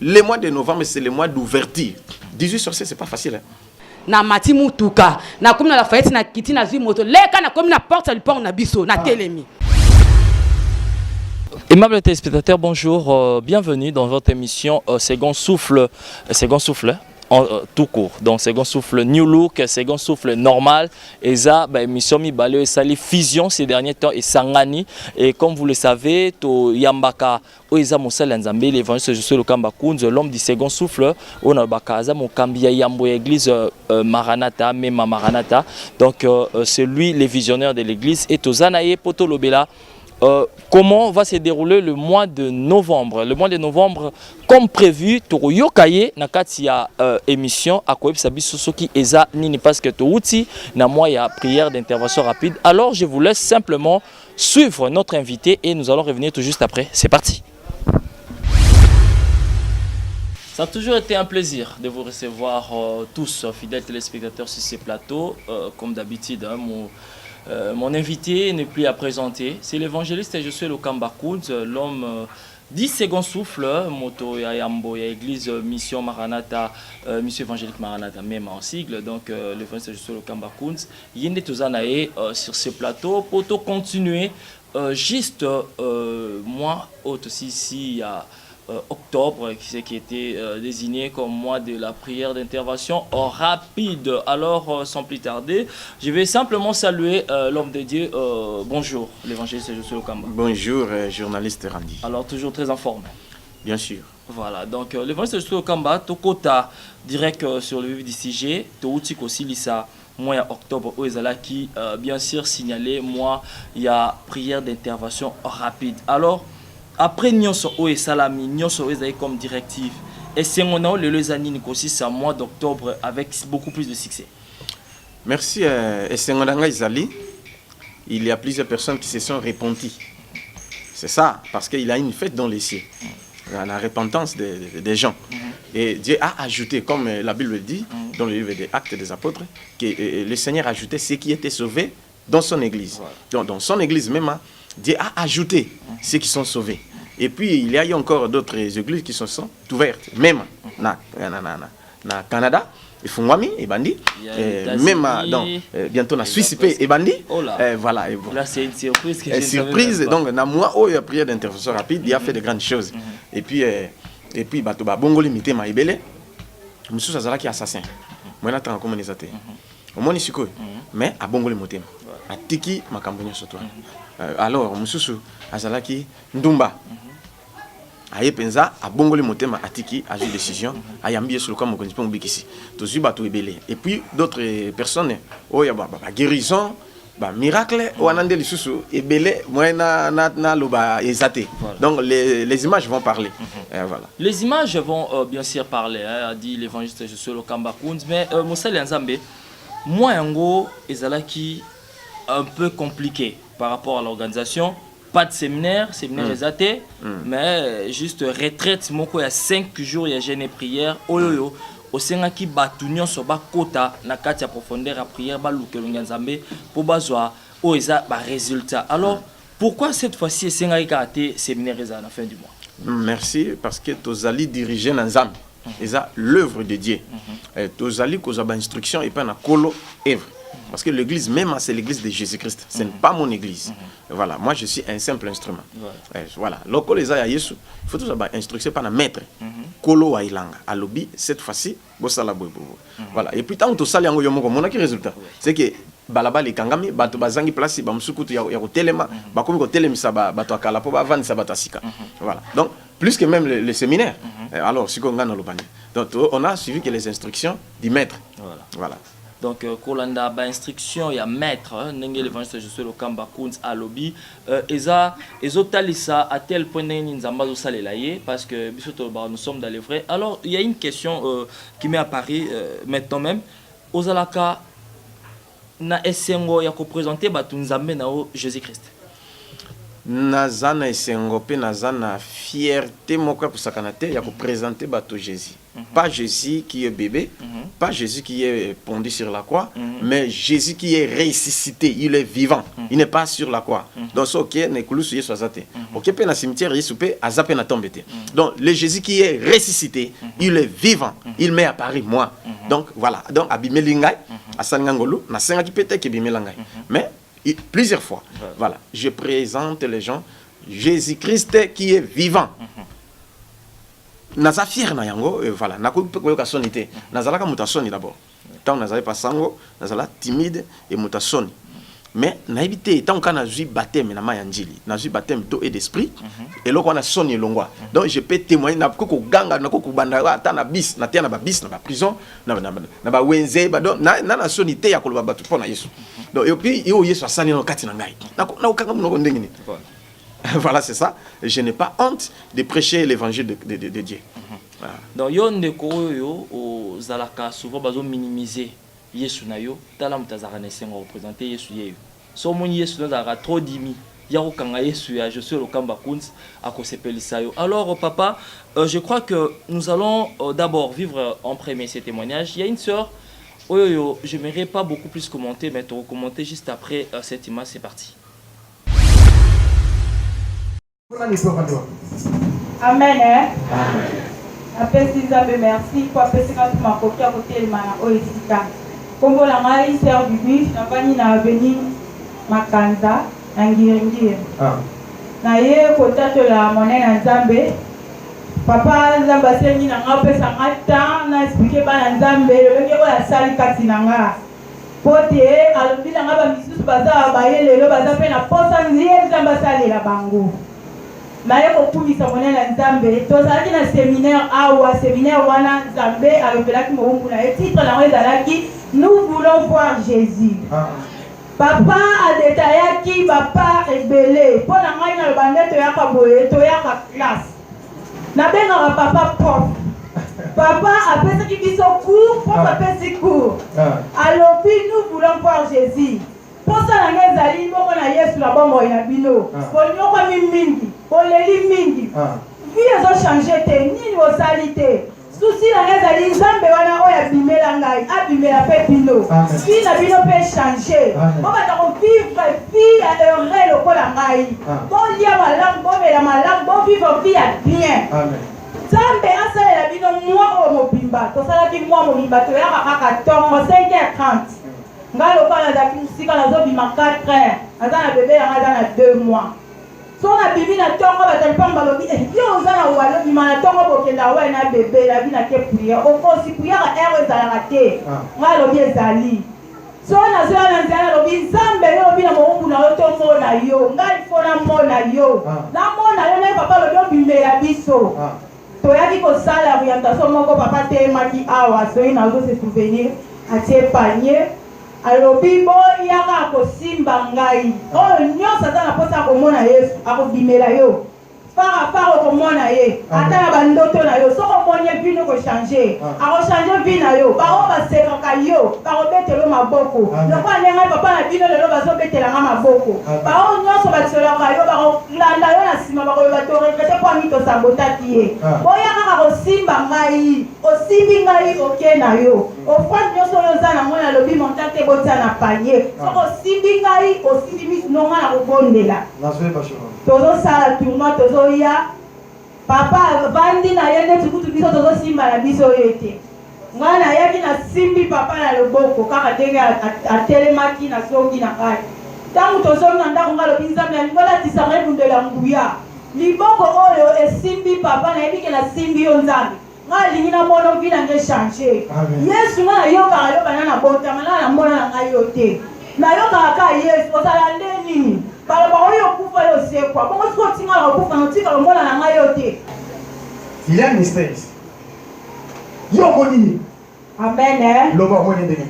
le mois de novembre, c'est le mois d'ouverture. 18 sorciers, c'est pas facile. Hein? Na mati mutuka na comme na la fayette na kiti na zui moto leka na comme na porte ça lui porte na biso na telemi. Aimables téléspectateurs, bonjour, bienvenue dans votre émission Second Souffle, tout court. Donc Second Souffle New Look, Second Souffle normal. Et ça, émission mi balé sali fusion ces derniers temps et sangani. Et comme vous le savez, to yambaka oiza mosala nzambe l'évangile je suis le kamba kunz l'homme du Second Souffle on a bakaza mokambia yambo église Maranatha même Maranatha. Donc c'est lui le visionnaire de l'église et tozanaye poto lobela. Comment va se dérouler le mois de novembre? Le mois de novembre, comme prévu, Yokaye Nakatia émission à Koeb Sabiso Soki Eza Nini parce que Touti na moi il y a prière d'intervention rapide. Alors je vous laisse simplement suivre notre invité et nous allons revenir tout juste après. C'est parti. Ça a toujours été un plaisir de vous recevoir tous, fidèles téléspectateurs sur ces plateaux. Comme d'habitude, hein, mon invité n'est plus à présenter. C'est l'évangéliste et je suis le Kambakoun, l'homme 10 secondes souffle, moto Yambo, église mission Maranatha, mission évangélique Maranatha, même en sigle. Donc l'évangéliste et je suis le Kambakoun. Yende Tozanae sur ce plateau pour continuer. Juste moi, aussi ici, il y a octobre qui était désigné comme mois de la prière d'intervention rapide. Alors sans plus tarder, je vais simplement saluer l'homme de Dieu. Bonjour l'évangéliste Josué Okamba. Bonjour journaliste Randy. Alors toujours très informé. Bien sûr. Voilà, donc l'évangéliste Josué Okamba, Tokota direct sur le vif du sujet, Toutik aussi Lisa. Moi, il y a octobre, qui bien sûr signalé, moi, il y a prière d'intervention rapide. Alors, après Nyonso et Salami, Nyonso est comme directive. Et c'est mon nom, le Lezani aussi, c'est un mois d'octobre avec beaucoup plus de succès. Merci. Et c'est mon nom, Isali. Il y a plusieurs personnes qui se sont repenties. C'est ça, parce qu'il y a une fête dans les cieux. La repentance des gens. Et Dieu a ajouté, comme la Bible dit, dans le livre des Actes des Apôtres, que le Seigneur a ajouté ceux qui étaient sauvés dans son église. Voilà. Donc, dans son église même, Dieu a ajouté ceux qui sont sauvés. Et puis, il y a eu encore d'autres églises qui sont ouvertes, même na Canada, et Fungwami, et Bandi, même bientôt na Suisse, et Bandi. Voilà. Là, c'est une surprise. Surprise, donc, na moi, il y a prière d'intervention rapide, il a fait de grandes choses. Et puis, Batoba Bongoli Mité Maïbele, Moussou Sazala qui est assassin. Moi, je suis comme les athées. Au moins, je mais à Bongoli Mité, à Tiki, ma campagne sur toi. Alors, Moussou Sazala qui Ndumba. Aye penza a bongoli motema atiki a une décision a yambi sur le camp mon bikisi to zuba to ebele et puis d'autres personnes oh ya ba guérison ba miracle ou anande lisusu ebele moi na loba ezate. Donc les images vont parler. Voilà. Les images vont bien sûr parler, hein, a dit l'évangéliste je suis le Kambakoun, mais Moussali Nzambe moi yango ezalaki un peu compliqué par rapport à l'organisation. Pas de séminaire athées, mais juste retraite, il y a 5 jours, il y a jeûne et prière. Oyoyo, au sein qui batunion sur bas kota, na katia profondeur à prière, ba luke l'unganzambe, pour bazoa, oeza ba résultat. Alors, pourquoi cette fois-ci, c'est un été séminaire à la fin du mois? Merci, parce que Tozali dirigeait Nanzam, c'est l'œuvre de Dieu. Tozali, qu'on a instruction et pas na kolo œuvre. Parce que l'église, même c'est l'église de Jésus-Christ. Ce n'est pas mon église. Voilà, moi je suis un simple instrument. Voilà. Lorsque les a il faut tout ça instruction par un maître. Kolo Wailanga. À lobby, cette fois-ci, Bossala Bobo. Voilà. Et puis tant que ça, on a quel résultat? C'est que balaba les kangami, bato bazangi place, bamsukutu ya telema, bakomi ko telemisa bato akala po ba vani sa batasika. Voilà. Donc, plus que même le séminaire. Alors, si on gagne le panier. Donc, on a suivi que les instructions du maître. Voilà. Donc, Kolanda, ba instruction, il y a maître, n'engel l'évangile, je suis le Kambakoun à lobby. Talisa à tel point n'inzambazo salelaye parce que nous sommes dans les vrais. Alors, il y a une question qui m'est apparue maintenant même. Ozalaka na esengo ya ko présenter batunzambe nao Jésus-Christ. nazana esengope nazana fierté moko pour sakanate ya ko présenter bato Jésus. Pas Jésus qui est bébé, pas Jésus qui est pendu sur la croix, mais Jésus qui est ressuscité, il est vivant. Il n'est pas sur la croix. Donc ce OK ne kulusu Yesu azate. OK pe na cimetière Yesu pe azape na tombete. Donc le Jésus qui est ressuscité, il est vivant. Il m'est apparu moi. Donc voilà. Donc abimelingai asanangolo na senga ki pete ke bimelangai. Mais plusieurs fois. Voilà. Je présente les gens Jésus-Christ qui est vivant. Naza fier na yango voilà. Nakoki koyoka sonité. Nazalaka mutasoni d'abord. Tant nazali pas sango, nazala timide et mutasoni. Mais naibité tant qu'on a eu baptême na mayanjili, na eu baptême d'eau et d'esprit et là on a sonné longwa. Donc je peux témoigner na koko ganga na koko bandara ta na bis na tia na ba bis na ba prison na ba wenze ba donc na sonité ya koloba batu pona Yesu. Donc et puis yo Yesu asani na kati na ngai. Na okanga munoko ndenge ni. Voilà, c'est ça. Je n'ai pas honte de prêcher l'évangile de Dieu. Voilà. Donc yo ndeko yo o zalaka souvent bazo minimiser Yesu na yo tala mutazaka nesenga représenter Yesu yeyo. So mon Yesu na trop dimi. Yako kanga Yesu ya je suis le kamba kunz à kosepelisa yo. Alors papa, je crois que nous allons d'abord vivre en premier ces témoignages. Il y a une sœur oyo j'aimerais pas beaucoup plus commenter mais te recommander juste après cette image, c'est parti. Amen. Apesi Nzambe merci pour apesi quand tu m'as copié à côté de mana oisika. Kombo la mari sœur du bus na bani na avenue Makanza na Ngiringiri. Na ye kota to la monnaie na Nzambe. Papa Nzambe sengi na ngapesa ngata na expliquer bana Nzambe le ngeko la sali kati na nga. Pote alobi na ngaba misusu baza bayele lo baza pe na posa nzie Nzambe sali la bango. Maye kokumisa monene na Nzambe tozalaki na séminaire awa séminaire wana Nzambe alobelaki moumbu na titre na ezalaki nous voulons voir Jésus. Papa a détaillé papa ebele po na ngai na lobande toyaka boye toyaka classe na benga papa prof. Papa apesaki biso cours prof apesi cours alobi nous voulons voir Jésus. Pour ça, les amis, bon, on a Yesu la bombe ina bino. Pour nous, comme mingi, pour les mingi. Vie ont changé, ni nos salités. Souci les amis, Nzambe wana oya bimela ngai, abimela pe bino. Vie na bino peut changer. On va vivre vie à heureux le col ngai. Bon lia malam, bon mela malam, bon vivre vie à bien. Nzambe asala la bino moi o mobimba. To sala bi moi mobimba to ya kaka tongo 5h30. Ngalo kana za kisika na zo bima 4 heures azana bébé na 2 mois so na bibi na tongo batalipamba lobi yo zana walo bima na tongo bokenda wa na bébé la bina ke prière o ko si prière heure za raté ngalo bi ezali so na zo na nzana lobi Nzambe lobi na moumbu na yo tongo na yo ngai fona mona yo na mona yo na papa lobi bimela biso to yaki ko sala orientation moko papa te maki awa so ina zo se souvenir atie panier alobi bo yaka kosimba ngai oyo nyonso aza na posa komona Yesu akobimela yo fara komona ye ata na bandoto na yo soko omoni bino kochange akochange vi na yo bao basekaka yo bakobetela maboko lokwa ndenge papa na bino lelo bazobetelanga maboko bao nyonso batiolaka yo bakolanda yo na nsima bakoloba toregrete mpo ami tosabotaki ye boya kaka kosimba ngai osimbi ngai oke na yo ofrande nyonso oyo oza nango na lobi monta te botia na panier soko osimbi ngai osimbi misu nonga na kobondela tozosala tourment tozoya papa vandi na ye neti kutu biso tozosimba na biso oyo ete ngai nayaki nasimbi papa na loboko kaka ndenge atelemaki na songi na ngai ntango tozongi na ndako ngai lobi Nzambe nalingi olatisanga ebundela nguya liboko oyo esimbi papa nayebike nasimbi yo Nzambe ngai alingi namona vi nange echange Yesu ngai nayokaka yo bana na botama ngai namona na ngai yo te nayokaka ka Yesu ozala nde nini baloba oyo okufa yo sekwa bongo siko otingala okufa notika lomona na ngai yo te. Il y a un mystère ici. Yo moni. Amen. Loba moni ndenge.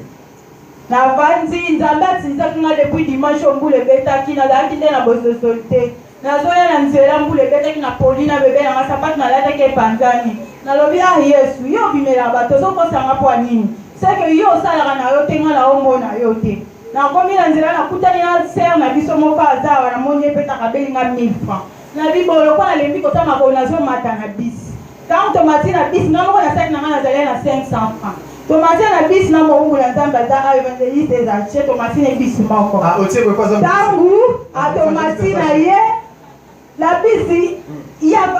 Na vandi Nzambe atinzaki nga depuis dimanche mbula ebetaki nazalaki nde na bososo te nazoya na nzela mbula ebetaki na poli na bebe nanga sapatu nalataki epanzani nalobi Yesu yo bimela bato ozokosanga mpo nini seke yo osalaka na yo te nga na omona yo te nakomi na nzela nakutani na ser na biso moko aza wana moni epetaka belinga 1000 francs na bibolo kwa nalembi kota makolo nazomata na bisi ntango tomati na bisi nga moko na saki na nga nazali na 500 francs tomati na bisi na moungu na nzambe aza evangeliste ezache tomati na bisi moko ntango atomati na ye la bisi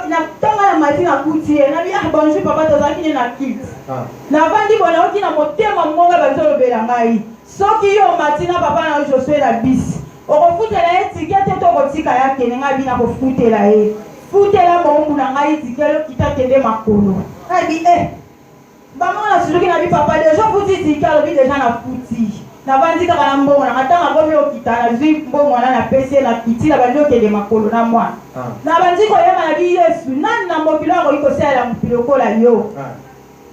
na tonga na mati na kuti ye nabi bonjour papa tozalaki ne na kiti navandi bona oki na motema monga bazolobela ngai soki yo mati na papa na Josue na bisi okofutela ye tike te tokotika ya kende ngai bina kofutela ye futela moumbu na ngai tike lokita kende makolo nabi bango na suluki na bi papa deja futi tike alobi deja na futi navandi kaka na mbongo na ngatanga komi okita na zwi mbongo wana na pesi na kiti na bandi okende makolo na mwana na bandi koyeba na bi Yesu nani na mokili akoki kosalela mokili lokola yo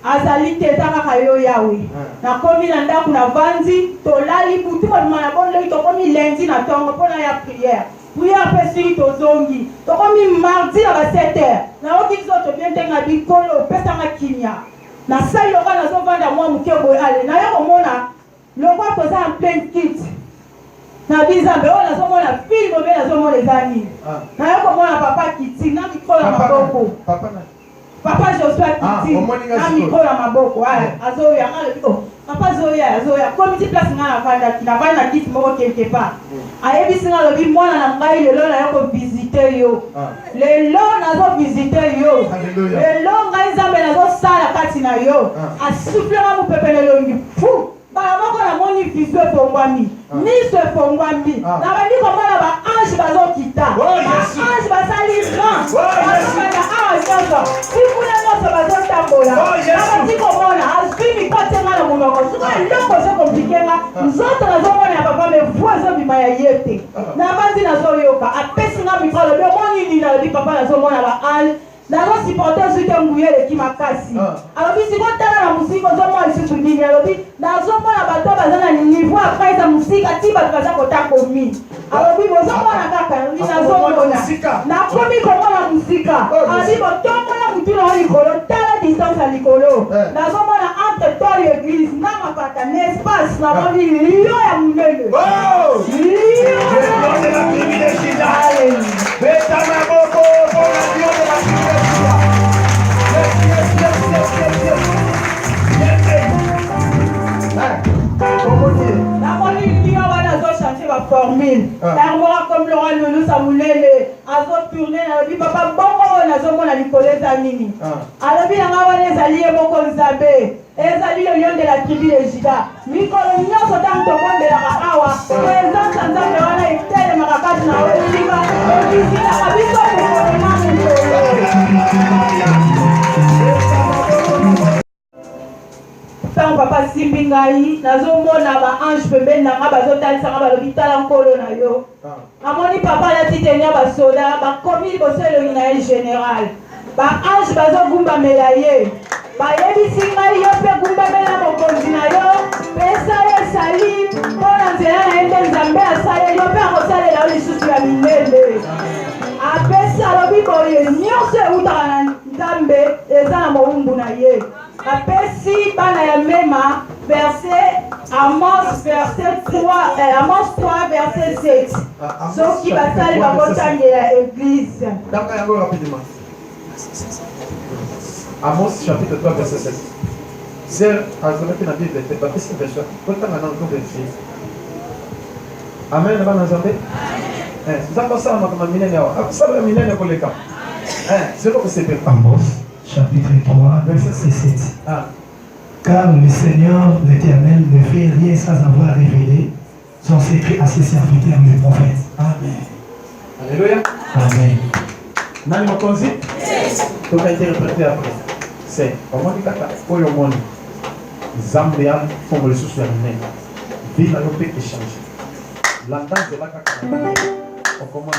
azali te eza kaka yo yawe nakomi na ndako na vandi tolali butu kobima na bondoi tokomi lendi na ntongo mpona ya priere mpe sili tozongi tokomi mardi na ba 7h nayoki biso tobie ntenga bikolo opesanga kimia nasali lokola nazovanda mwa moke boye ale naye komona lokola toza en plein kit na bizambe oyo nazomona filme obe nazomona eza nini naye komona papa kiti na mikolo ya maboko papa Joshua kiti na mikolo ya maboko azoya papa azoya komi ti place nga navandi na kiti moko quelque part ayebisi nga lobi mwana na ngai lelo naye kovisite yo lelo nazovisite yo lelo ngai nzambe nazosala kati na yo asuflenga mopepe nelongi fu bala moko namoni viso efongwami miso efongwami nabandi komona baange bazokita baange basali grand bazokenda awa nyonso sikuna nyonso bazotambola nabandi komona azwi mikotenga na monoko sikoyo eloko ezokomplikenga nzoto nazomona ya papa mevu ezobima ya ye te nabandi nazoyoka apesinga mikolo bi omoni nini alobi papa nazomona baange nazosiporte soki nguye eleki makasi alobi sikotala na mosika ozomona lisusu nini alobi nazomona bato baza na niveau apres eza mosika ti bato baza kotakomi alobi bozomona kaka alobi nazomona nakomi komona mosika alobi botomona mutu na likolo tala distance ya likolo nazomona entre toi l'église na mapata na espace namoni liyo ya monene formule armoire comme Laurent Loulou Samoulele azotourne alobi papa bongo nazomona likolo eza nini alobi nanga wana ezali ye moko nzambe ezali le lion de la tribu de Juda mikolo nyonso ntango tobondelaka awa présence ya nzambe wana etelemaka kati na olinga evisitaka biso mokolo na ntango papa simbi ngai nazomona baange pembeni na nga bazotalisanga balobi tala nkolo na yo namoni papa alati teni ya basoda bakomi liboso elongi na ye général baange bazogumbamela ye bayebisi ngai yo mpe gumbamela mokonzi na yo pesa ye esali mpo na nzela na ye nde nzambe asali yo mpe akosalela yo lisusu ya minene apesi alobi boye nyonso eutaka na nzambe eza na mowumbu na ye apesi bana ya mema verset Amos verset 3 Amos 3 verset 7 soki basali bakotangela église D'accord, yango rapidement. Amos chapitre 3 verset 7. Zer azonaki na Bible te bapesi version kotanga na nko vérifier. Amen bana nzambe. Nzambe asala makambo minene awa. Asala minene koleka. C'est quoi que c'est Amos chapitre 3 verset 7. Car le Seigneur l'Éternel ne fait rien sans avoir révélé son secret à ses serviteurs les prophètes. Amen. Alléluia. Amen. Nani makonzi? Tout a été interprété après. C'est comment dit kaka oyo moni. Zambia fongo le sous la minene. Vie na lopé échanger. La danse de la kaka. On commande.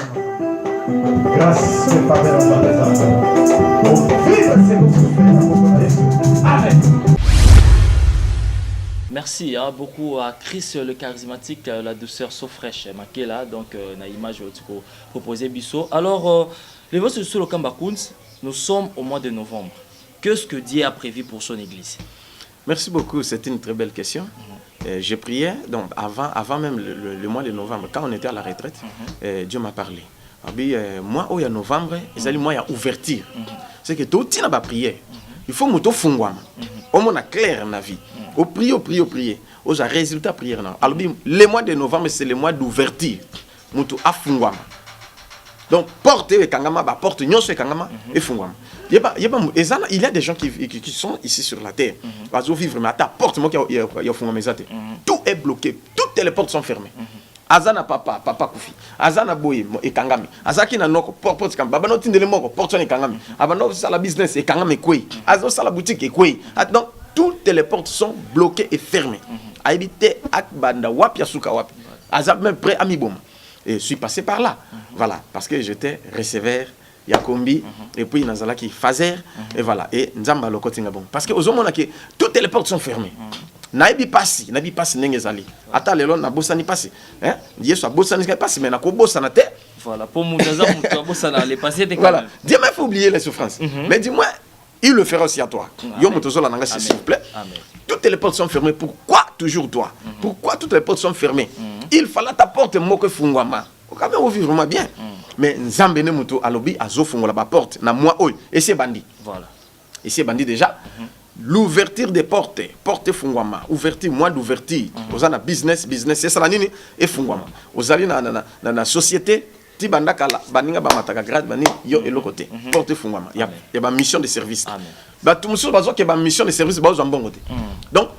Grâce et faveur à les enfants. Pour vivre ces choses. Amen. Merci beaucoup à Chris le charismatique, la douceur so fraîche, Makela, donc na image proposée Bisso. Alors, les voix sur le Kambakounz, nous sommes au mois de novembre. Qu'est-ce que Dieu a prévu pour son église? Merci beaucoup, c'est une très belle question. Je priais, donc avant même le mois de novembre, quand on était à la retraite, Dieu m'a parlé. Moi, il y a novembre, il y a ouverture. C'est que tout le monde a prié. Il faut que nous on a clair dans la vie. Au prier, au résultat prier. Alors, le mois de novembre, c'est le mois d'ouverture. Nous avons donc, porte et kangama, porte nyonso et kangama et fungwama. Il y a des gens qui sont ici sur la terre. Ils vivre, mais porte, moi qui y a fungwama. Tout est bloqué, toutes les portes sont fermées. Azana papa kufi. Azana boye et kangami. Azaki na noko porte kangami. Baba no tindele moko porte et kangami. Abano sala business et kangami kwe. Azo sala boutique et kwe. Donc, toutes les portes sont bloquées et fermées. Aibite akbanda wapi asuka wapi. Azab même prêt à mi bom. Et je suis passé par là. Voilà, parce que j'étais receveur, Yakombi, et puis Nazala qui faisait, et voilà. Et Nzamba Loko Tingabon. Parce que aux hommes, toutes les portes sont fermées. Nabi passi Nengezali. Ata lelo na bosani passi. Hein? Yesu a bosani passi, mais na ko bosana te. Voilà, pour Moutaza, Moutaza, les passés des Voilà. Dieu m'a fait oublier les souffrances. Mais dis-moi, il le fera aussi à toi. Yo Motozola Nanga, s'il vous plaît. Toutes les portes sont fermées. Pourquoi toujours toi? Pourquoi toutes les portes sont fermées? Il fallait ta porte moque fungwama. Quand même, on vit vraiment bien. Mais Nzambe ne muto alobi azo fungwala ba porte na moi oi. Et c'est bandit. Voilà. Et c'est bandit déjà. L'ouverture des portes, porte fungwama, ouverture, mois d'ouverture. Aux ana business, c'est ça la nini et fungwama. Aux ali na société. Ti banda kala baninga ba mataka grade bani yo et le côté. Porte fungwama. Il y a ba mission de service. Ba tout muso bazo ke ba mission de service ba zambongo te. Donc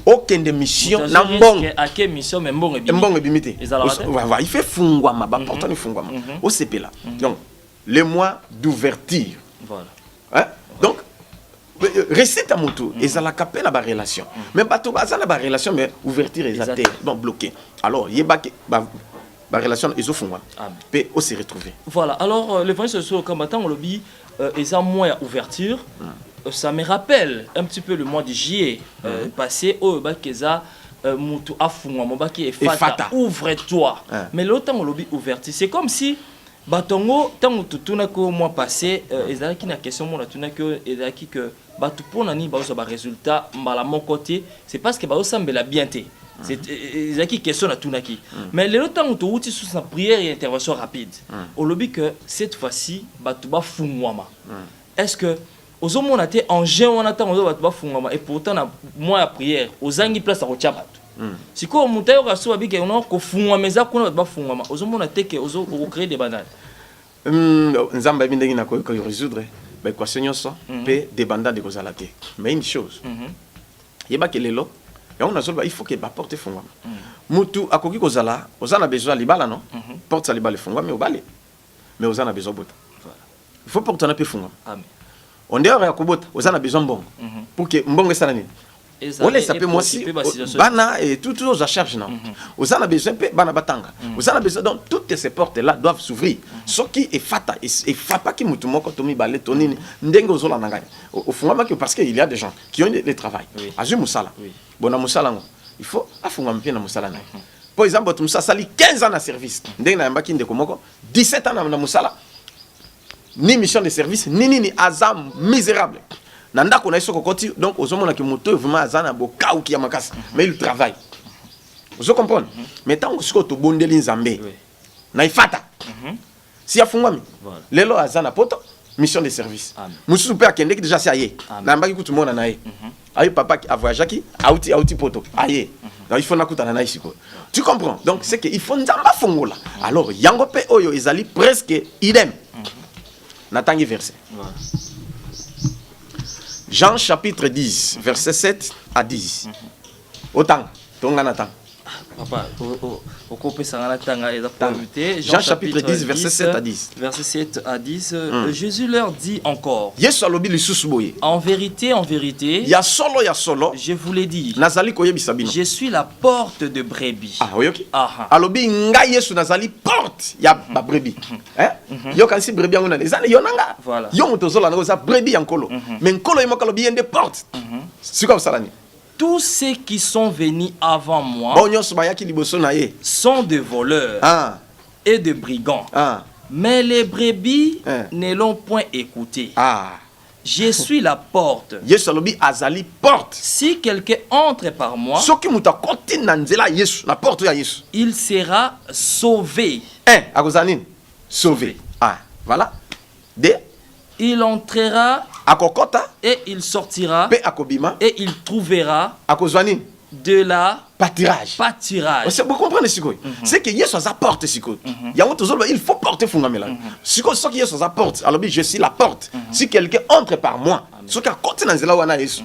aucune des missions n'ambong à quelle mission mais mbongo bimité il fait fungwama ba portant ni fungwama au CP là. Donc le mois d'ouverture, voilà, hein? Donc recette à moto et ça la capé la relation mais bato baza la relation mais ouverture exacte donc bloqué. Alors yeba ba relation ils ont fungwa peut on se retrouver. Voilà, alors le vrai c'est sur combattant on lobby ils ont moins ouverture. Ça me rappelle un petit peu le mois de juillet passé au Bakeza Moutou Afungwa Mobaki et Fata ouvre-toi. Mais l'autre on lobby ouverture, c'est comme si Batongo tant tout na ko mois passé ezalaki na question mon tuna que ezalaki que batu pona ni ba ba résultat mbala mon côté, c'est parce que ba osambela bien té. C'est ezalaki question na tunaki. Mais l'autre temps on outi sous sa prière et intervention rapide. On lobby que cette fois-ci batu ba fungwama. Est-ce que aux hommes on a été en géant on attend on va fungama et pourtant na moi la prière aux angi place à rochabat si quoi on tayo ka so abike on ko fungwa meza ko na fungama aux hommes on a été que aux autres créer des bananes nzamba bindengi na ko résoudre ba équation ça pe des bandanes de kozalate mais une chose yeba que lelo et on a il faut que ba porte fungama mutu akoki kozala ozana besoin libala non porte sa libala fungama mais obale mais ozana besoin bota il faut porter na pe fungama amen. On dit à Kobot, on a besoin de bon pour que mbongo ça n'ait. On laisse appeler moi aussi bana et tout à charge non. On a besoin de bana batanga. On a besoin donc toutes ces portes là doivent s'ouvrir. Ce qui est fata et fapa qui mutumo quand on balé tonini ndengo zola nangani. Au fond parce qu'il y a des gens qui ont des travail. Azu musala. Bona musala il faut afunga mpia na musala na. Par exemple tu musala sali 15 ans na service. Ndenga na mbaki ndeko moko 17 ans na musala. Ni mission de service, ni azam misérable. Nanda qu'on a ici kokoti, donc aux hommes qui moto vraiment azana boka ou qui amakas, mais il travaille. Vous comprenez? Mais tant que ce que tu bondeli nzambe, na ifata. Si a fungwami, lelo azana poto, mission de service. Musu pe akende déjà c'est aye. Na mbaki kutu mona na ye. Ayi papa qui a voyagé qui, auti poto. Aye. Donc il faut nakuta na ici quoi. Tu comprends? Donc c'est que il faut nzamba fungola. Alors yango pe oyo ezali presque idem. Natangi verset. Voilà. Jean chapitre 10, verset 7 à 10. Autant, tonga natang. Papa, Jean chapitre 10, verset 7 à 10. Verset 7 à 10. Jésus leur dit encore. En vérité, je vous l'ai dit. Je suis la porte de brebis. Ah oui, ok. Alobi nga Yesu nazali porte ya ba brebis. Hein? Yo kansi brebis ngona ezali yonanga. Voilà. Yo mutozola na za brebis yankolo. Mais nkolo yimoka lobi yende porte. C'est comme ça là. Tous ceux qui sont venus avant moi sont des voleurs et de brigands. Mais les brebis ne l'ont point écouté. Je suis la porte. Yesu alobi azali porte. Si quelqu'un entre par moi, Soki muta koti na nzela Yesu, na porte ya Yesu. il sera sauvé. Akozanine sauvé. Ah, voilà. De Il entrera akokota et il sortira pe akobima et il trouvera akozanine de la pâturage. pâturage. Vous comprenez ce que c'est que Yesu a porte ce que il faut porter fungamela. Ce que soki Yesu a porte, alors je suis la porte. Si quelqu'un entre par moi, ce qui a côté dans zela wana Yesu,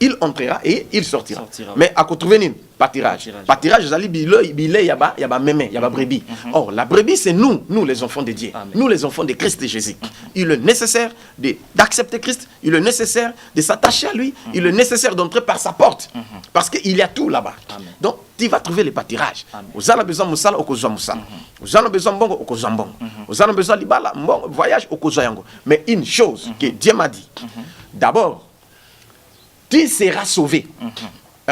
il entrera et il sortira. Mais à trouver une pâturage. Pâturage zali bilé yaba mémé, yaba brebis. Or la brebis c'est nous les enfants de Dieu. Nous les enfants de Christ Jésus. Il est nécessaire d'accepter Christ, il est nécessaire de s'attacher à lui, il est nécessaire d'entrer par sa porte parce qu'il y a tout là-bas. Donc tu vas trouver les pâturages. Vous avez besoin de musala okozwa musala. Vous avez besoin de bongo okozwa bongo. Vous avez besoin de libala voyage okozwa yango. Mais une chose que Dieu m'a dit. D'abord, tu seras sauvé.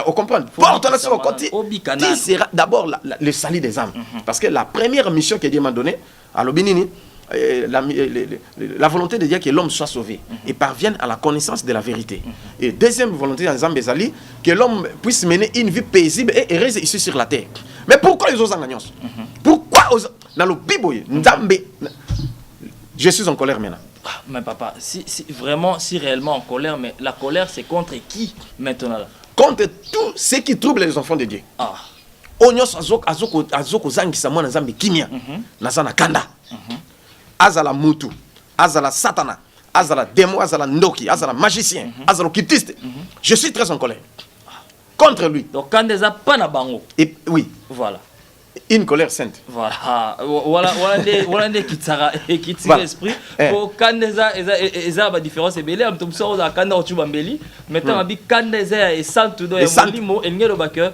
On comprend. Porte-la sur le côté. Tu seras d'abord le salut des âmes. Parce que la première mission que Dieu m'a donnée, à l'Obinini, la volonté de Dieu que l'homme soit sauvé et parvienne à la connaissance de la vérité. Et deuxième volonté dans Zambézali, que l'homme puisse mener une vie paisible et heureuse ici sur la terre. Mais pourquoi les autres en Pourquoi dans le Bible, je suis en colère maintenant. Mais papa, si réellement en colère, mais la colère c'est contre qui maintenant là? Contre tout ce qui trouble les enfants de Dieu. Ah. Onyos azoko zangisa mwana Nzambe kimia. Nazana kanda. Azala mutu, azala satana, azala démon, azala ndoki, azala magicien, azala kitiste. Je suis très en colère contre lui. Donc quand des pas na bango. Et oui. Voilà. Une colère sainte. Voilà des qui tire l'esprit. Pour quand des a différence et belé, on tombe sur la canne au tubambeli. Maintenant on dit quand des est sainte do et molimo et ngelo backer.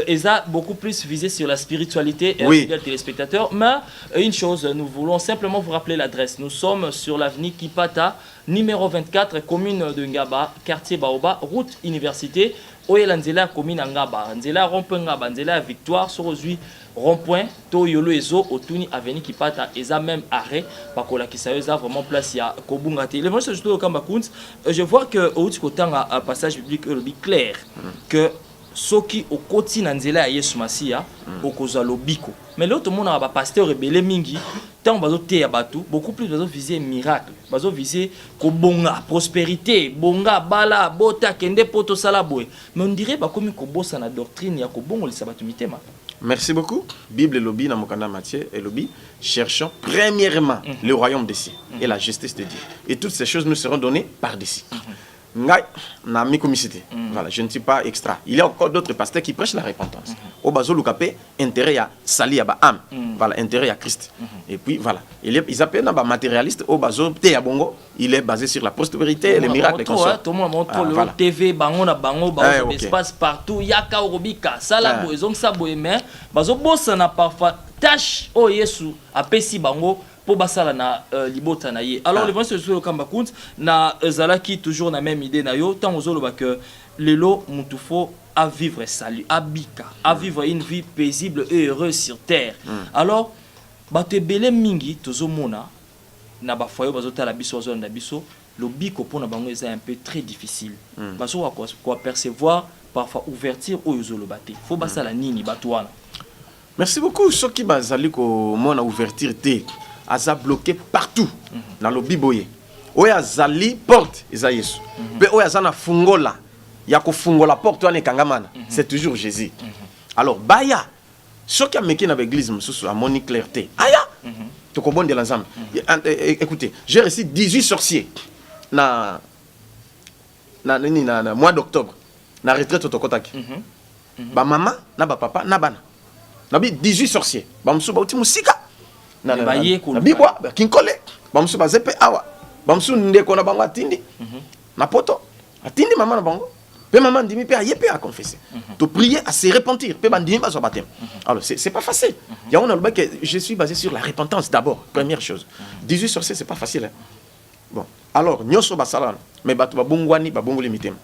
Eza beaucoup plus visé sur la spiritualité et les téléspectateurs. Mais une chose, nous voulons simplement vous rappeler l'adresse. Nous sommes sur l'avenue Kipata, numéro 24, commune de Ngaba, quartier Baoba, route université. Oye Nzela commune Ngaba, Nzela rond-point Ngaba, Nzela Victoire, Sorozui rond-point, to yolo ezo, Otuni avenue Kipata, eza même arrêt, Pakola Kisayoza vraiment place ya Kobungate. Le moment surtout au Kambakounz, je vois que au Tikotan un passage biblique clair que soki okoti na nzela ya Yesu Masia okozwa lobiko. Mais l'autre monde a pasteur rebelle mingi tant bazo te ya batu beaucoup plus bazo viser miracle, bazo viser ko bonga prospérité, bonga bala bota kende poto sala boy. Mais on dirait ba komi ko bossa na doctrine ya ko bongo le sabatu mitema. Merci beaucoup. Bible lobby dans Mokanda Matthieu et lobby cherchons premièrement le royaume des cieux et la justice de Dieu. Et toutes ces choses nous seront données par d'ici. Voilà, je ne suis pas extra. Il y a encore d'autres pasteurs qui prêchent la repentance. Au bazo lukapé intérêt à sali à âme, voilà intérêt à Christ. Et puis voilà, ils appellent un matérialiste au bazo te bongo, il est basé sur la prospérité, les miracles et consorts. Tout le monde montre le TV bango na bango, espace partout, yaka orobika, sala boezong sa boemer, bazo bossa na parfois tâche o Yesu apesi bango. Pour basala na libota na ye. Alors le vent se sur le Kambakoun na zalaki toujours na même idée na yo tant ozolo ba que lelo mutufo à vivre salut abika à vivre une vie paisible et heureuse sur terre. Alors bato belé mingi tozomona na ba foyo bazota la biso zone na biso le biko pour na bango est un peu très difficile. Baso quoi percevoir parfois ouverture au yozolo baté. Faut basala nini batouana. Merci beaucoup ceux qui bazali ko mona ouverture té aza bloqué partout dans le biboye. Oya zali porte eza Yesu. Pe oya zana fungola ya ko fungola porte wana kangamana. C'est toujours Jésus. Alors baya ceux qui ameki na l'église mususu a moni clarté. Aya to ko bonde l'ensemble. Écoutez, j'ai reçu 18 sorciers na mois d'octobre na retraite tokotaki. Ba maman na ba papa na bana. Na bi 18 sorciers. Ba musu ba uti musika. Na bibwa kinkole bamsu bazepe awa bamsu ndeko na bango atindi na poto atindi maman na bango pe maman ndimi pe ayepe a confesser to prier à se repentir pe bandimi ba so baptême. Alors c'est pas facile. Il y a on a le bac que je suis basé sur la repentance d'abord, première chose. 18 sorciers c'est pas facile. Bon, alors nyoso basala mais batu babungwani babungoli mitem.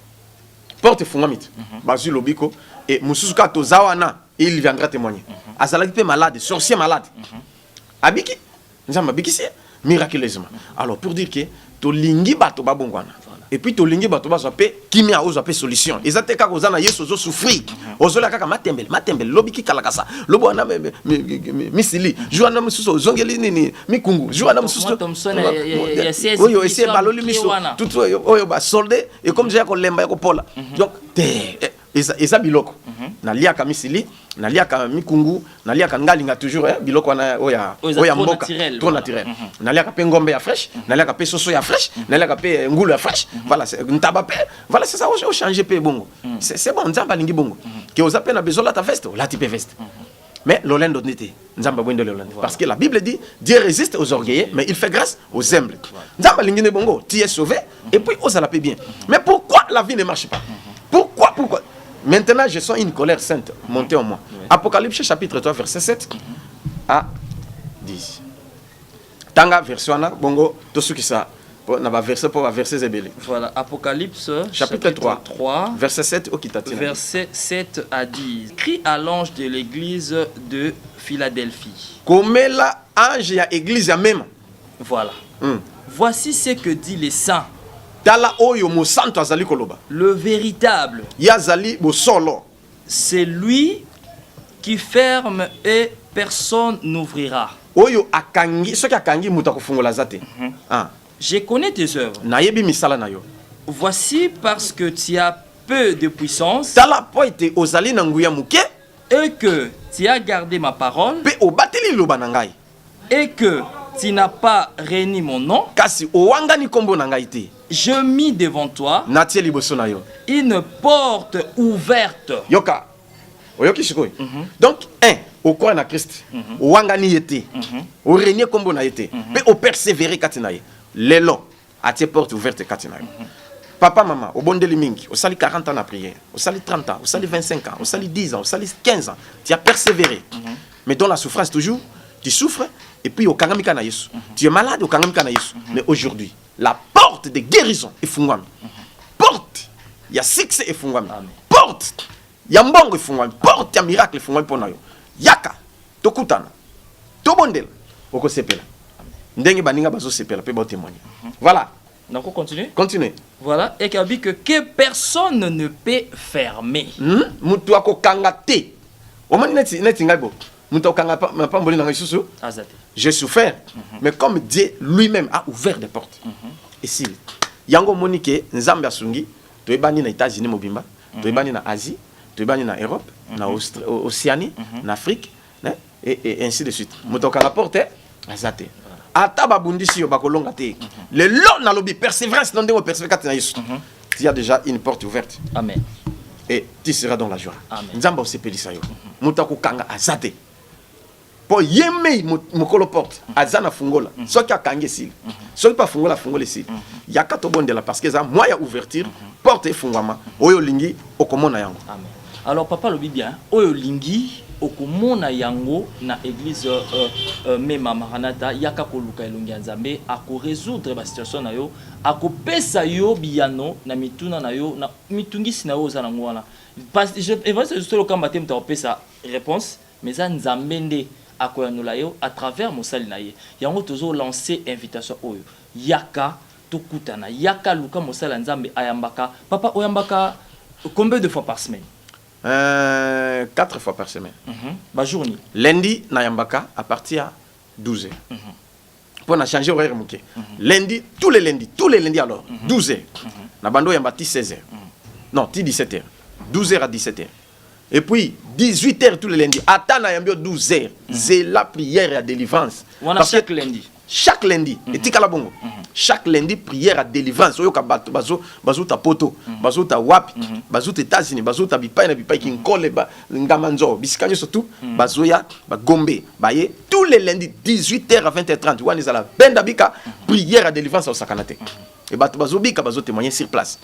Porte fungamit bazu lobiko et mususuka to zawana il viendra témoigner. Azalaki pe malade, sorcier malade. Abiki, nous avons abiki miraculeusement. Alors pour dire que tolingi bato babongwana. Et puis tolingi bato bazwa pe kimia ozwa pe solution. Ezate kaka ozana yeso zo souffrir. Ozola kaka matembele lobi ki kalakasa. Lobo na misili. Joana mususo zongeli nini mikungu. Joana mususo. Oyo essayer baloli miso. Tout oyo ba solde et comme déjà ko lemba ko pola. Donc eza biloko. Na liaka misili, na liaka mikungu, na liaka ngalinga toujours biloko na oya mboka trop naturel. Na liaka pe ngombe ya fraîche, na liaka pe soso ya fraîche, na liaka pe ngulu ya fraîche. Voilà, c'est ntaba pe. Voilà, c'est ça au changer pe bongo. C'est bon, nzamba lingi bongo. Que oza pe na besoin la ta veste, la type veste. Mais l'olendo n'était nzamba bwendo l'olendo parce que la Bible dit Dieu résiste aux orgueilleux mais il fait grâce aux humbles. Nzamba lingi ne bongo, tu es sauvé et puis oza la paix bien. Mais pourquoi la vie ne marche pas? Pourquoi Maintenant, je sens une colère sainte monter en moi. Apocalypse chapitre 3, verset 7 à 10. Tanga version bongo to suki sa na ba verset pour verset zebele. Voilà, Apocalypse chapitre 3, verset 7 au kitati. Verset 7 à 10. Crie à l'ange de l'église de Philadelphie. Komela ange ya église ya même. Voilà. Voici ce que dit les saints. Tala oyo mo santo azali koloba. Le véritable. Yazali bo solo. C'est lui qui ferme et personne n'ouvrira. Oyo akangi, soki akangi muta kofungola zate. Je connais tes œuvres. Nayebi misala na yo. Voici parce que tu as peu de puissance. Tala po ete ozali na nguya muke. Et que tu as gardé ma parole. Pe obateli loba na ngai. Et que tu n'as pas renié mon nom. Kasi owangani kombo na ngai te. Je mis devant toi une porte ouverte. Yoka. Oyoki shikoi. Donc, au coin na Christ, au wangani yete, au régner kombo na yete, mais au persévérer katinaye. Lelo, à tes portes ouvertes katinaye. Papa, maman, au bon de mingi, au sali 40 ans à prière, au sali 30 ans, au sali 25 ans, au sali 10 ans, au sali 15 ans, tu as persévéré. Mais dans la souffrance toujours, tu souffres, et puis au kangamika na Yesu. Tu es malade au kangamika na Yesu. Mais aujourd'hui, la porte de guérison est fungwami. Porte, il y a succès est fungwami. Porte, il y a mbongo est fungwami. Porte, il y a miracle est fungwami pour nous. Yaka, tokutana, tobondel, oko sepela. Ndenge baninga bazo sepela, pe ba témoigner. Voilà. Donc on continue. Continue. Voilà, et qu'il dit que personne ne peut fermer. Mutu ako kangate. Omani neti ngaibo. J'ai souffert, mais comme Dieu lui-même a ouvert des portes. Et si Yango Monique, Nzambe Asungi, tu es banni na États-Unis mobimba, tu es banni na Asie, tu es banni na Europe, na Océanie, na Afrique, et ainsi de suite. Motoka la porte, azate. Ataba bundisi yo bakolonga te. Le long na lobby persévérance non de persévérance na Yesu. Il y a déjà une porte ouverte. Amen. Et tu seras dans la joie. Amen. Nzambe osepelisa yo. Motako kanga azate. Pour yemei mokolo porte azana fungola soki akange sil soki pas fungola sil yaka to bondela parce que ça moya ouverture porte fungwama oyo lingi okomona yango. Amen. Alors papa lobi bien oyo lingi okomona yango na église même Maranatha yaka koluka elongi nzambe ako résoudre ba situation na yo ako pesa yo biano na mituna na yo na mitungisi na yo za na ngwana parce que je pense juste le combat te pesa réponse mais ça nzambe nde à travers Moussali naye yango tozo lancer invitation oyo yaka tokutana yaka luka Moussala nzambe ayambaka papa oyambaka combien de fois par semaine? 4 fois par semaine. Ba journée lundi na yambaka à partir à 12h. Pour na changer horaire muke. Lundi tous les lundis alors 12h. Na bando yambati 16h. Non, 17h. 12h à 17h. Et puis, 18h tous les lundis. Attends, 12h. C'est la prière à délivrance. Parce chaque lundi. Chaque lundi. Et tika la bongo. Chaque lundi, prière à délivrance. Oyo ka bazo ta poto, bazo ta wapi, bazo ta États-Unis, bazo ta bipai na bipai ki nkole ba ngamanzo, biskanyo surtout, bazo ya ba gombe, baye tous les lundis 18h à 20h30. Wani za la benda bika prière à délivrance au sakanate. Et bazo bika bazo témoigner sur place.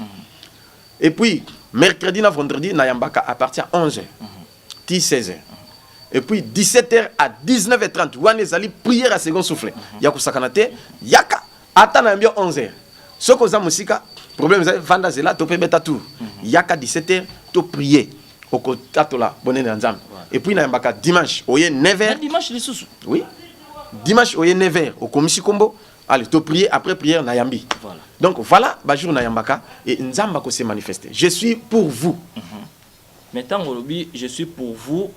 Et puis, mercredi na vendredi, na yambaka à partir de 11h, 16h. Et puis, 17h à 19h30, ouane zali prière à second souffle. Yaku sakanate, yaka, atana mbio 11h. Ce que vous avez musika, problème c'est vanda zela, topé beta tout. Yaka 17h, to prier. Au katola, bonne nzam. Et puis, na yambaka dimanche, oye 9h. Dimanche les sous. Oui. Dimanche, oye 9h, au komisi kombo. allez, tu prier après prière Nayambi. Voilà. Donc voilà, Bajur Nayambaka et Nzamba ko se manifester. Je suis pour vous. Maintenant, je suis pour vous,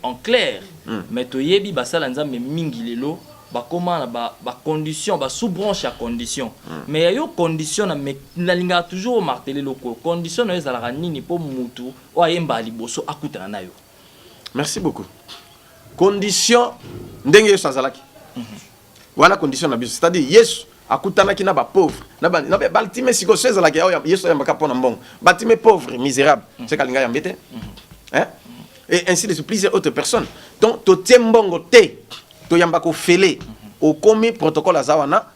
en clair. Mais tu yebi basala Nzambe mingi lelo, ba comment ba condition, ba sous branche à condition. Mais il y a condition na linga toujours marteler loko. Condition na ezala nini po mutu o ayemba liboso akutana nayo. Merci beaucoup. Condition ndenge yesu azalaki. Voilà condition na biso. C'est-à-dire yesu akutana ki na ba pauvre. Na ba baltime siko ezalaki yesu yambaka pona mbongo. Baltime pauvre, misérable. C'est kalinga yambete. Hein? Et ainsi de suite, plusieurs autres personnes. Donc to tiembongo te to yambako fele au commis protocole azawana.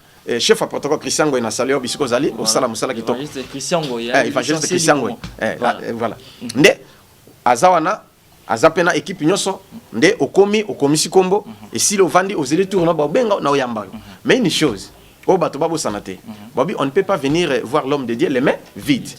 Chef à protocole Christian Goy na salio bisiko zali au sala musala kitoko. Christian Goy. Évangéliste Christian Goy. Voilà. Nde azawana azapena équipe nyonso nde okomi sikombo et si le vandi aux électeurs na ba benga na oyamba. Mais une chose, au bato babo sanate. Babi on ne peut pas venir voir l'homme de Dieu les mains vides.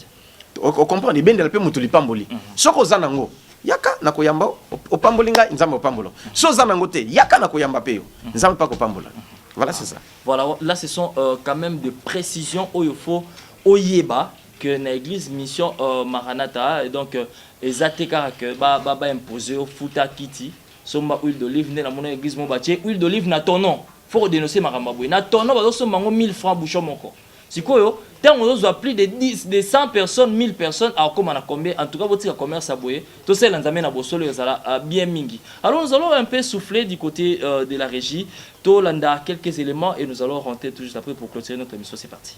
On comprend les bendel pe mutuli pamboli. Soko zanango yaka na koyamba opambolinga nzamba opambolo. So zanango te yaka na koyamba pe nzamba pa kopambola. Voilà, c'est ça. Voilà, là ce sont quand même des précisions où il faut oyeba que l'église mission Maranatha et donc ezateka que ba imposer au futa kiti somba huile d'olive né dans mon église mon bâti huile d'olive na ton nom faut dénoncer maramaboué na ton nom ba so mango 1000 francs bouchon moko sikoyo tant on doit plus de 10 de 100 personnes 1000 personnes à comment on a combien en tout cas votre commerce aboué tout ça l'entamé na bosolo ezala bien mingi. Alors nous allons un peu souffler du côté de la régie to landa quelques éléments et nous allons rentrer tout juste après pour clôturer notre émission. C'est parti.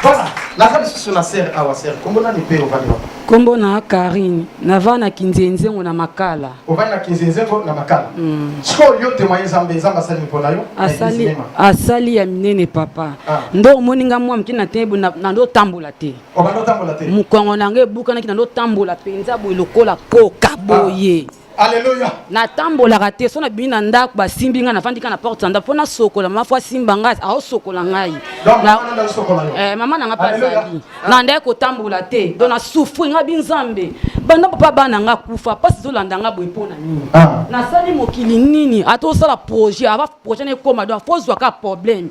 Voilà, la femme sur la serre à Wasser, comment on a des au Vanois? Kombo na Karine, navana kinzenze na makala. Ovana kinzenze na makala. Siko yo témoigner Zambé Zamba sali mpona yo. Asali ya minene papa. Ndo moninga mwa mkina tebu na ndo tambola te. Obano tambola te. Mukongo nange buka na kina ndo tambola penza boy lokola koka boye. Alléluia. Na tambola raté sona bina ndako ba simbinga na fandika na porte nda pona sokola mafwa simbanga a sokola ngai. Na sokola yo. Mama nanga pa zali. Na ndeko tambola te. Dona souffrir nga binzambe. Banda papa bana nga kufa pasi zolanda nga boy pona nini. Na sali mokili nini ato sala projet ava projet ne koma do fozwa ka problème.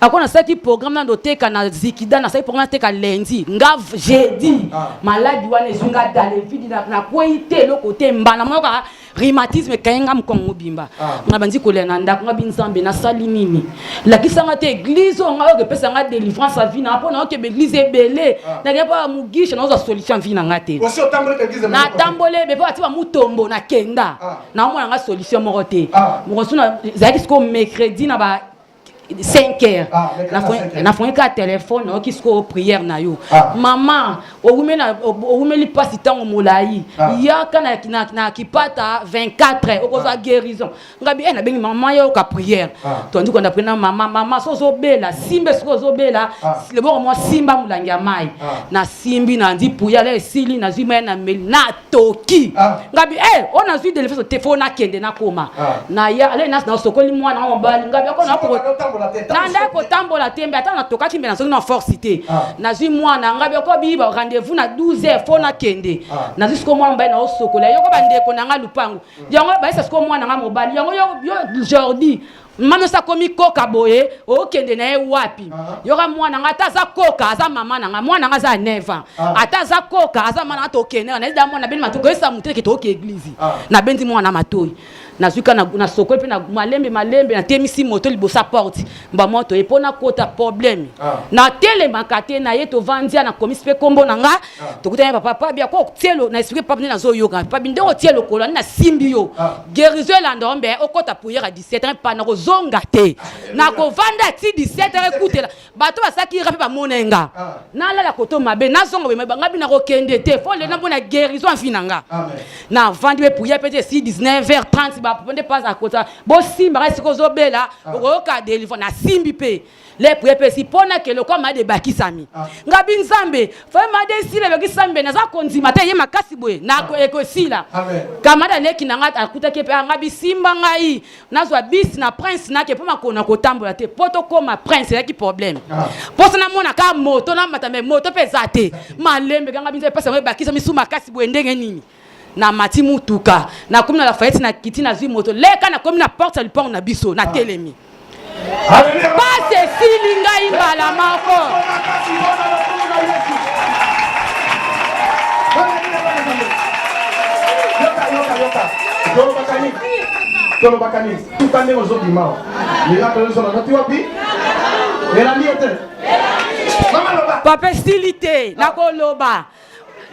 Akona saki programme na ndoteka na zikida na saki programme teka lundi nga jeudi. Maladi wana ezunga dale vidi na koite lo côté mbana moka rhumatisme kayenga mkongo bimba ngabandi kolena ndako ngabinzambe na sali nini la kisanga te église nga yo pesa nga délivrance à vie na pona ke église ebele na kepa mugisha na oza solution vie na ngate aussi otambole église na tambole be pa tiba mutombo na kenda na mona nga solution moko te moko suna zaki sko mercredi na ba 5h na fon ka téléphone na ki sko prière na yo maman oumeli pasi tango molai yaka na kipata 24h okoza guérison ngabi na bengi maman yo ka prière to ndi ko na prena maman so bela simbe sko zo bela le bon moi simba mulangia mai na simbi na ndi puya le sili na zima na meli na toki ngabi on a vu de le téléphone na kende na koma na ya ale na sokoli mwana ngobali ngabi akona ko nanda ko tambola tembe ata na toka kimbe na so na force té na zui mwana ngabi ko biba rendez-vous na 12h fo na kende na jusqu'au mwana mba na osokola yoko bandeko na nga lupango yango ba ça ko mwana nga mobali yango yo Jordi mama sa komi koka boye o kende na e wapi yoka mwana nga taza koka aza mama na nga mwana nga za neva ataza koka aza mwana to kende na ida mwana beni matuko esa muteke to ke église na bendi mwana matoi na zuka na sokol pe na malembe na temisi moto libosa porte mba moto e pona kota problème na tele makate na yeto vandia na komis pe kombo na nga to kutanya papa bia ko tielo na expliquer papa na zo yoga papa binde o tielo ko na simbi yo guérison la ndombe o kota prière à 17h pa na ko zonga te na ko vanda ti 17h écoutez bato basaki rape ba monenga na la koto mabe na zonga be ngabi na ko kende te fo le na bona guérison finanga na vandi pe prière peut-être si 19h30 ne pas à côté bon simba reste ko zobela o ka délivre na simbi pe les prières si pona que le comme de bakisami ngabi nzambe fa ma de si le bakisambe na za konzima te ye makasi boye na ko ekosila kamada neki na ngata akuta ke pe ngabi simba ngai nazwa bis na prince na ke poma kona ko tambola te poto koma prince ya ki problème posa na mona ka moto na matambe moto pe zate malembe ngabi nzambe pesa me bakisami suma makasi boye ndenge nini na mati mutuka na komi na la fayette na kiti na zui moto leka na komi na porte ya lipango na biso na telemi Passe silinga imbala mako. Tolo bakani, tout année aux autres dimanches. Les gens qui sont là, tu vois, puis, et la nuit était. Papa stilité, na koloba.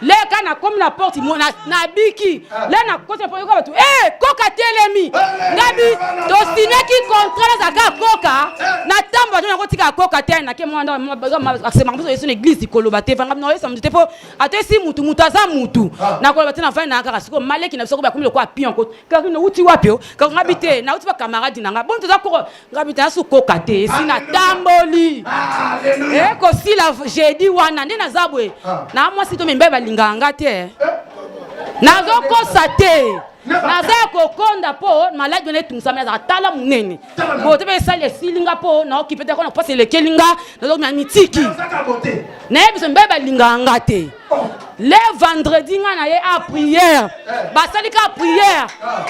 Le kana comme la porte na biki. Le na kote po ko batu. Koka telemi. Ngabi to sineki contrat za koka. Na tamba na kotika koka tena ke mwanda accès mambo sur l'église koloba te fanga no ça me te po atesi mutu aza mutu. Na koloba te na fa na kaka siko maleki na siko ba comme le ko api encore. Ka no uti wapi o? Ka ngabi te na uti ba camarade na nga. Bon to za ko ngabi te asu koka te sina tamboli. Ko si la jeudi wana ndena zabwe. Na moi si to mbeba linganga te nazo konstate nazo kokonda po malade ne tungsamela za tala munene bote be sale silinga po na okipete ko na passe le kelinga nazo na mitiki na biso mbeba linganga te le vendredi nga na ye a prière basali ka prière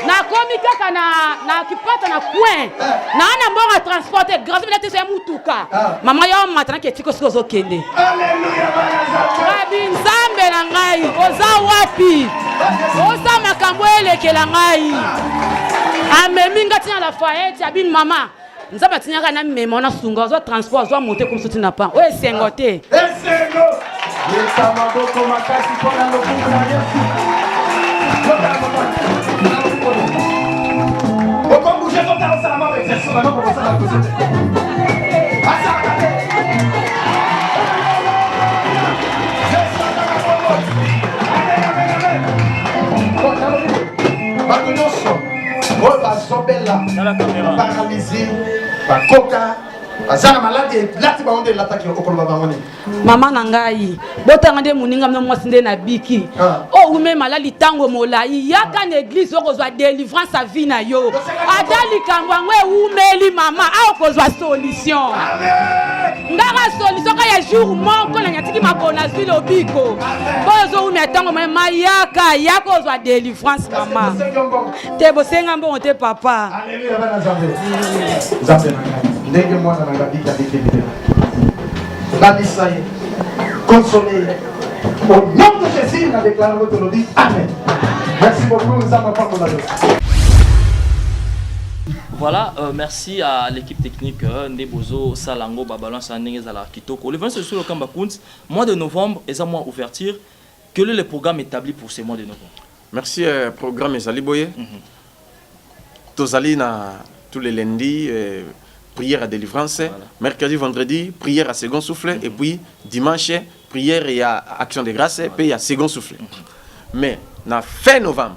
na komi kaka na kipata na coin na mbonga transporter grave na te se mutuka mama yo matana ke tiko siko zo kende Alléluia. Rabi nzambe na ngai oza wapi oza makambo elekela ngai amemi ngati na la faete abi mama nzambe tinyaka na mema na sunga zo transport zo monter comme ça na pas o esengo te Esengo. Yesa maboko makasi pona lokumu na Yesu. Oko bouger ton temps ça m'a exercer na ko ça la cause. Paralysé, coca, mama na ngai botanga nde muninga mna mwasi nde na biki o ume malali tango molai yaka na église okozwa délivrance à vie na yo adali kambo ngo umeli mama a okozwa solution ndaka solution ka ya jour moko na nyatiki makona zwi lobiko bozo ume tango mama yaka ozwa délivrance mama te bosenga mbongo te papa Alléluia bana Zambe ndenge mwana na ngabika dikebile babisaye consoler au nom de Jésus na déclare votre nom amen. Merci beaucoup Zamba Pakola. Voilà, merci à l'équipe technique Ndebozo Salango Babalon Sandenge Zala Kitoko. Le 26 sur le Kambakunt, mois de novembre et un mois ouverture. Quel est le programme établi pour ce mois de novembre? Merci programme Ezali Boye. Tozali na tous les lundis prière à délivrance, voilà. Mercredi, vendredi, prière à second souffle, et puis dimanche, prière et à action de grâce, et puis à second souffle. Mais, na fin novembre,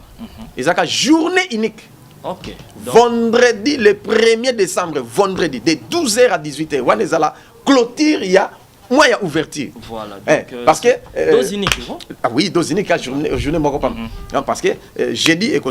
il y a une journée unique. Okay. Donc... Vendredi, le 1er décembre, vendredi, de 12h à 18h, il y a la clôture, il y a moi, il y a ouverture. Voilà. Donc, parce que... dose unique, vous? Ah oui, dose unique, la journée parce que jeudi est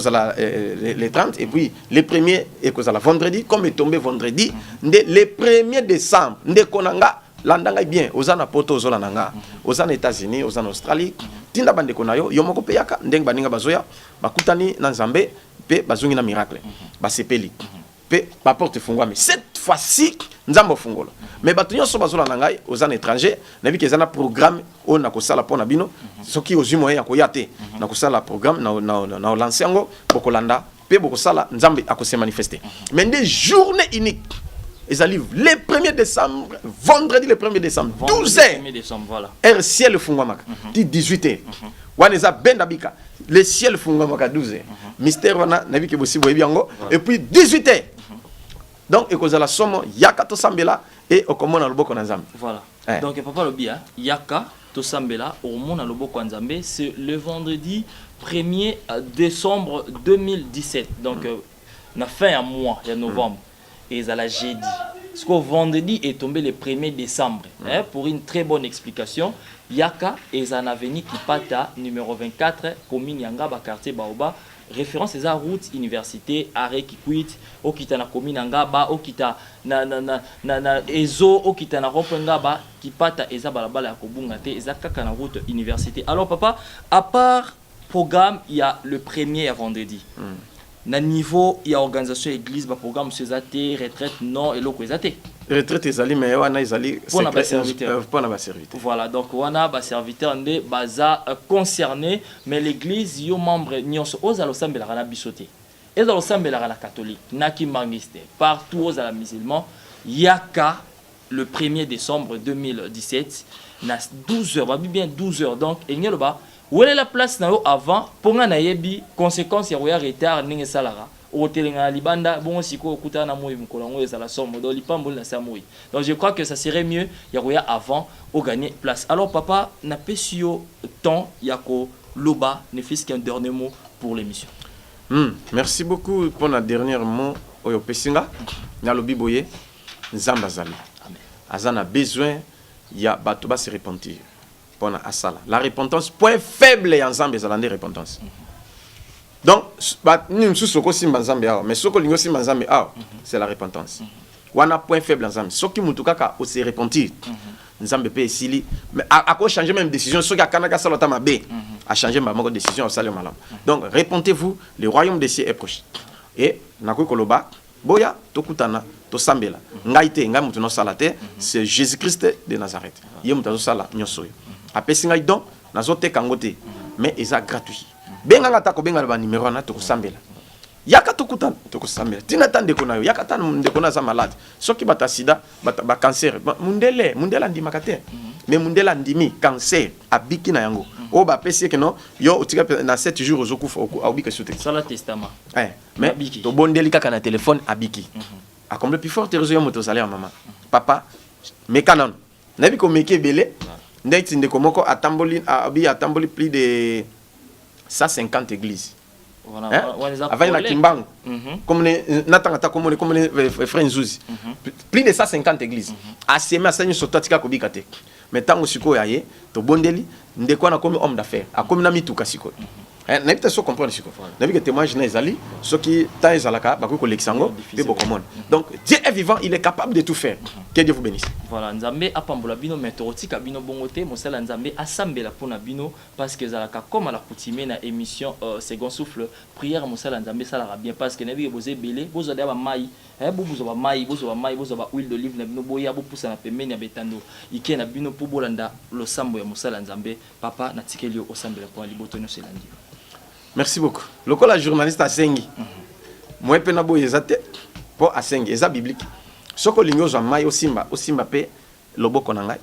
les 30, et puis le 1er est vendredi, comme est tombé vendredi, le 1er décembre, Ndekonanga, landanga bien, ozana poto ozolananga, ozana États-Unis, ozana Australie, tinda bande konayo, yomoko peyaka, ndeng baninga bazoya, bakutani na Nzambe, pe bazungi na miracle, basepeli, pe ba porte fungwa, mais cette fois-ci, Nzambo fungolo. Mais batunyo so bazola nangai, ozana étranger, nabi kezana programme o na kosala pona bino, soki ozumo ya koyate, na kosala programme na lancer bokolanda, pe bokosala Nzambe akose manifester. Mais des journées uniques. Ils arrivent le 1er décembre, vendredi le 1er décembre, 12h. Voilà. Et ciel fungwamaka, 18h. Waneza bendabika, le ciel fungwamaka 12h. Mystère wana nabi ke bosi boyebi yango et puis 18h. Donc ekozala somo yaka to sambela et okomona loboko na Nzambe. Voilà. Donc papa lobia yaka to sambela okomona loboko na Nzambe, c'est le vendredi 1er décembre 2017. Donc na fin à mois, il y a novembre. Et à la jeudi. Ce qu'au vendredi est tombé le 1er décembre. Pour une très bonne explication, Yaka est un avenue qui pata numéro 24, commune Yangaba, quartier Baoba. Référence est à route université, arrêt qui quitte, au kita na commune Yangaba, au kita na ezo, au kita na rompengaba, qui pata eza balabala ya kobungate, eza kaka na route université. Alors papa, à part programme, il y a le 1er à vendredi. na niveau ya organisation église ba programme sezate retraite non et loko ezate retraite ezali mais wana ezali pour na ba serviteur voilà donc wana ba serviteur nde baza concerné mais l'église yo membre nyonso ozalo sambela na bisoté ezalo sambela na catholique na kimangiste partout aux musulmans yaka le 1er décembre 2017 na 12h ba bien 12h donc engelo ba où est la place na yo avant pour nga na yebi conséquence ya roya retard ninge salara au telinga libanda bon siko okuta na moyi mkolongo ezala somme do lipambo na samoyi donc je crois que ça serait mieux ya roya avant au gagner place alors papa na pesio temps ya ko loba ne fils qu'un dernier mot pour l'émission. Merci beaucoup pour le dernier mot oyo pesinga na lobi boye nzamba zali amen azana besoin ya bato ba se repentir. La repentance, point faible en Zambie, c'est la repentance. Donc, nous sommes simba Zambie, mais ce que nous sommes Zambie, c'est la repentance. On a point faible en Zambie. Ce qui nous toka au se repentir, Zambie peut essayer, mais à quoi changer même décision, ce qui a Kanaka Salotama B, a changé ma décision au salut malam. Donc, repentez-vous, le royaume des cieux est proche. Et Nakou Koloba, Boya, Tokutana, Tosambela, Ngaite, Ngamutu no Salate, c'est Jésus-Christ de Nazareth. Yemutu Sala, Nyosoyo. Après singa donc nazote kangote mais eza gratuit benga ngata ko benga ba numéro na to kusambela yaka to kutan to kusambela tina tande ko nayo yaka tan ndeko na za malade soki bata sida bata ba cancer mundela ndima kate mais mundela ndimi cancer abiki na yango o ba pesi ke no yo utika na 7 jours ozokufa obika soute sala testament mais to bondeli kaka na téléphone abiki a comme le plus fort réseau moto salaire maman papa mekanon nabi ko meke belé Ndeti ndeko moko atamboli plus de 150 églises. Avant la Kimbangu, comme natangata comme les frères Nzuzi, plus de 150 églises. Asema asenyo sotatika kobikate. Mais tango siko yaye to bondeli ndeko na comme homme d'affaires, a comme na mituka siko. Na peut-être so comprendre siko. Na bi que témoignage na ezali, ce qui ta ezalaka ba ko lexango pe bokomon. Donc Dieu est vivant, il est capable de tout faire. Que Dieu vous bénisse. Voilà, Nzambe apambola bino metoroti bino bongote, mosala Nzambe asambela pona bino parce que zalaka comme à la coutume na émission second souffle prière mosala Nzambe ça la bien parce que nabi bozé belé, bozo da ba mai, bozo ba mai, bozo ba huile d'olive na bino boya bo pousa na pembeni ya betando. Ike na bino po bolanda lo sambo ya mosala Nzambe, papa na tikeli o sambela pona liboto no selandi. Merci beaucoup. Le la journaliste a sengi. Moi pe na boye zate po a sengi, eza biblique. Soko lingo za mai osimba pe loboko na ngai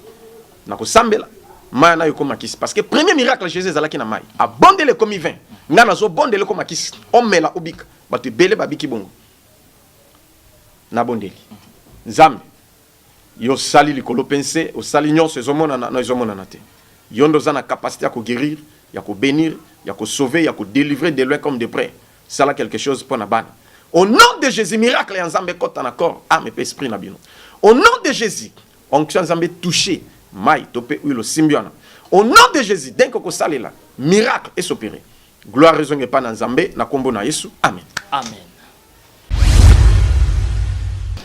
na ko sambela mai na yoko makisi parce que premier miracle Jésus ezalaki na mai abondele comme vin nga na zo bondele comme makisi omela obika batu bele babiki bongo na bondeli nzambe yo sali likolo pense o sali nyonso ezomona na ezomona na te yondo za na capacité ya ko guérir ya ko bénir ya ko sauver ya ko délivrer de loin comme de près ça là quelque chose pour na bana. Au nom de Jésus, miracle et ensemble côté en corps, âme et esprit na bino. Au nom de Jésus, onction ensemble touché, mai topé huile symbiona. Au nom de Jésus, dès que ko sale là, miracle est opéré. Gloire raison et pas dans Nzambe na kombo na Yesu. Amen. Amen.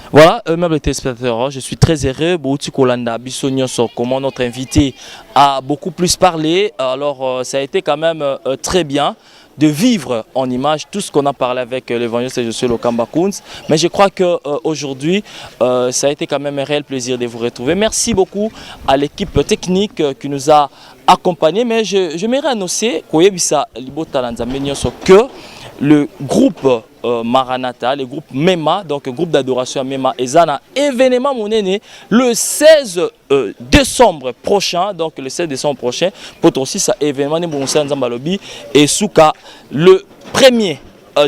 Voilà, meubles téléspectateurs, je suis très heureux. Bouti Kolanda, Bissonioso, comment notre invité a beaucoup plus parlé. Alors, ça a été quand même très bien de vivre en image tout ce qu'on a parlé avec l'évangéliste Josué Lokamba Kounz. Mais je crois qu'aujourd'hui, ça a été quand même un réel plaisir de vous retrouver. Merci beaucoup à l'équipe technique qui nous a accompagnés. Mais j'aimerais annoncer que le groupe Maranatha, le groupe MEMA, donc groupe d'adoration à MEMA, et Zana, événement monnaie le 16 décembre prochain, donc le 16 décembre prochain, pour aussi ça événement et Souka le 1er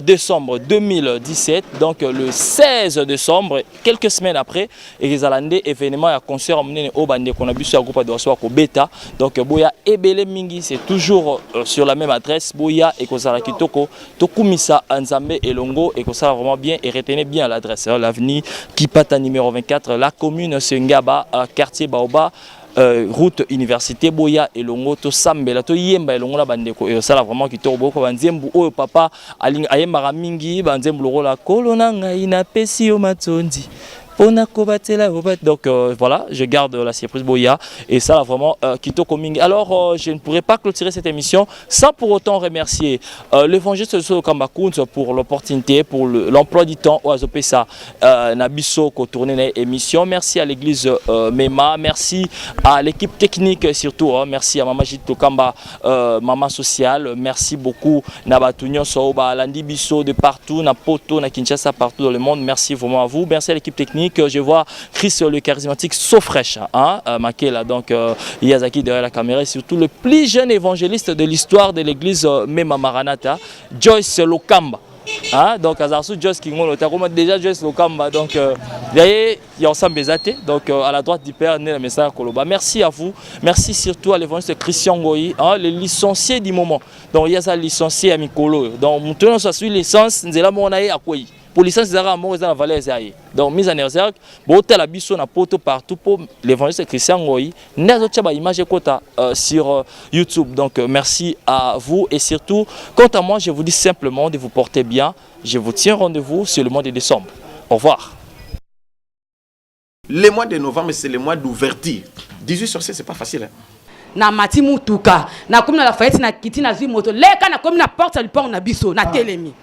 décembre 2017, donc le 16 décembre, quelques semaines après, et les Alandais événement à concert au Bandé qu'on a vu sur le groupe de au Beta. Donc Boya et Belé Mingi, c'est toujours sur la même adresse. Boya et Kosala Kitoko, Tokumisa Anzambe et Longo, et Kosala vraiment bien et retenez bien l'adresse. L'avenue Kipata numéro 24, la commune Sengaba, quartier Baoba. Route université Boya et Longo to sambela to yemba et Longo la bandeko et ça là vraiment qui tourne beaucoup banzembu oh papa aling ayemba mingi banzembu la kolona ngai na pesi o matondi Donc voilà, je garde la surprise Boya et ça là, vraiment Kito Coming. Alors je ne pourrais pas clôturer cette émission sans pour autant remercier l'évangéliste de Kambakoun pour l'opportunité, pour l'emploi du temps au Azopesa Nabiso qui tourné l'émission. Merci à l'église Mema, merci à l'équipe technique surtout, merci à Mama Jito Kamba, Maman Sociale, merci beaucoup Nabatunyo Soba, Landi Biso de partout, na Poto, na Kinshasa, partout dans le monde. Merci vraiment à vous. Merci à l'équipe technique. Je vois Chris le charismatique so fraîche, hein, Makela, donc Yazaki derrière la caméra, et surtout le plus jeune évangéliste de l'histoire de l'église Mema Maranatha, Joyce Lokamba. Hein, donc Azarsu Joyce Kingono, déjà Joyce Lokamba, donc derrière il y a ensemble Bézaté, donc à la droite du père né le message Koloba. Merci à vous, merci surtout à l'évangéliste Christian Goyi, hein, le licencié du moment. Donc il y a ça licencié à Mikolo. Donc maintenant ça suit licence, nous allons monaï à quoi? Pour licence des arts dans la vallée Zaï. Donc mise en exergue, boté la biso na poto partout pour l'évangéliste Christian Goyi. N'azo tchaba image kota sur YouTube. Donc merci à vous et surtout, quant à moi, je vous dis simplement de vous porter bien. Je vous tiens rendez-vous sur le mois de décembre. Au revoir. Le mois de novembre, c'est le mois d'ouverture. 18 sur 7, c'est pas facile. Hein? Na mati mutuka na comme na la fayette na kiti na zui moto leka na comme na porte à l'iport na biso na telemi.